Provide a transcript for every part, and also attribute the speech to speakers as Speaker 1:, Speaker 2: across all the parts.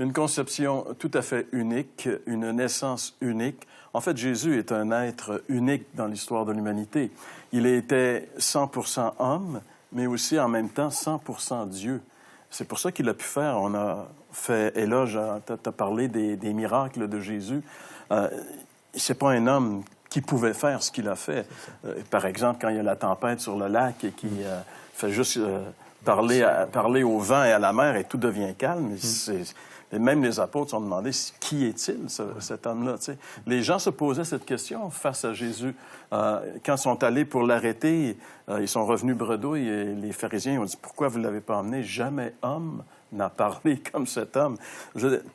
Speaker 1: Une conception tout à fait unique, une naissance unique. En fait, Jésus est un être unique dans l'histoire de l'humanité. Il était 100% homme, mais aussi en même temps 100% Dieu. C'est pour ça qu'il a pu faire, on a fait éloge, tu as parlé des miracles de Jésus. C'est pas un homme qui pouvait faire ce qu'il a fait. Par exemple, quand il y a la tempête sur le lac et qui fait juste parler au vent et à la mer et tout devient calme, et même les apôtres se sont demandé qui est-il, cet homme-là. Tu sais. Les gens se posaient cette question face à Jésus. Quand ils sont allés pour l'arrêter, ils sont revenus bredouilles et les pharisiens ont dit « Pourquoi vous ne l'avez pas emmené? Jamais homme n'a parlé comme cet homme. »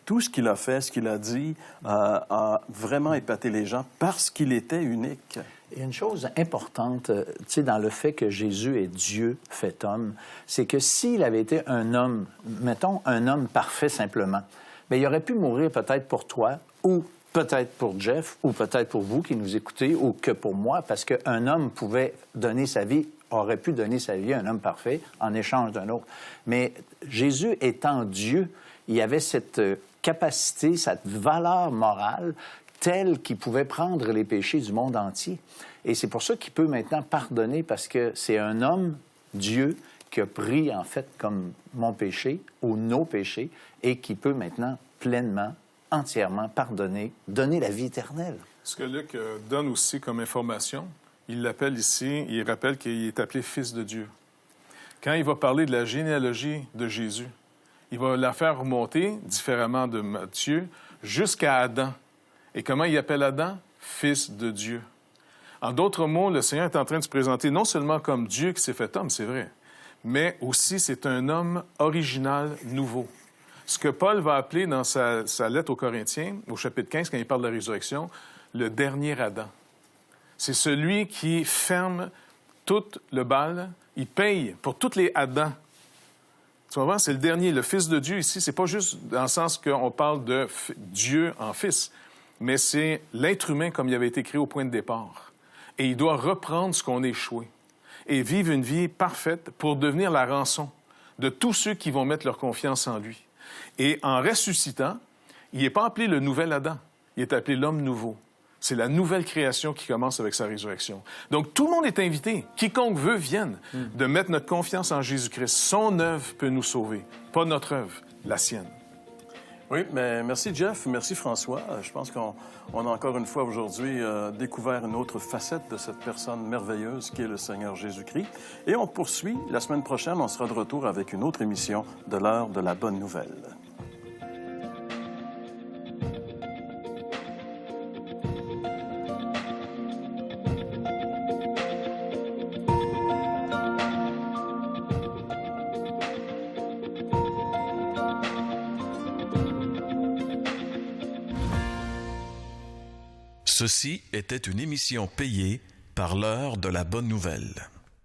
Speaker 1: Tout ce qu'il a fait, ce qu'il a dit, a vraiment épaté les gens parce qu'il était unique.
Speaker 2: Il y a une chose importante, tu sais, dans le fait que Jésus est Dieu fait homme, c'est que s'il avait été un homme, mettons un homme parfait simplement, bien, il aurait pu mourir peut-être pour toi, ou peut-être pour Jeff, ou peut-être pour vous qui nous écoutez, ou que pour moi, parce qu'un homme pouvait donner sa vie, aurait pu donner sa vie à un homme parfait en échange d'un autre. Mais Jésus étant Dieu, il avait cette capacité, cette valeur morale tel qu'il pouvait prendre les péchés du monde entier. Et c'est pour ça qu'il peut maintenant pardonner, parce que c'est un homme, Dieu, qui a pris, en fait, comme mon péché ou nos péchés, et qui peut maintenant pleinement, entièrement pardonner, donner la vie éternelle.
Speaker 3: Ce que Luc donne aussi comme information, il l'appelle ici, il rappelle qu'il est appelé Fils de Dieu. Quand il va parler de la généalogie de Jésus, il va la faire remonter, différemment de Matthieu, jusqu'à Adam. Et comment il appelle Adam? Fils de Dieu. En d'autres mots, le Seigneur est en train de se présenter non seulement comme Dieu qui s'est fait homme, c'est vrai, mais aussi c'est un homme original, nouveau. Ce que Paul va appeler dans sa lettre aux Corinthiens, au chapitre 15, quand il parle de la résurrection, le dernier Adam. C'est celui qui ferme tout le bal, il paye pour tous les Adams. Tu vas voir, c'est le dernier, le Fils de Dieu ici. C'est pas juste dans le sens qu'on parle de Dieu en Fils, mais c'est l'être humain comme il avait été créé au point de départ. Et il doit reprendre ce qu'on a échoué et vivre une vie parfaite pour devenir la rançon de tous ceux qui vont mettre leur confiance en lui. Et en ressuscitant, il n'est pas appelé le nouvel Adam, il est appelé l'homme nouveau. C'est la nouvelle création qui commence avec sa résurrection. Donc, tout le monde est invité. Quiconque veut, vienne, de mettre notre confiance en Jésus-Christ. Son œuvre peut nous sauver, pas notre œuvre, la sienne.
Speaker 1: Oui, mais merci Jeff, merci François. Je pense qu'on a encore une fois aujourd'hui découvert une autre facette de cette personne merveilleuse qui est le Seigneur Jésus-Christ. Et on poursuit. La semaine prochaine, on sera de retour avec une autre émission de l'heure de la bonne nouvelle.
Speaker 4: Ceci était une émission payée par l'heure de la bonne nouvelle.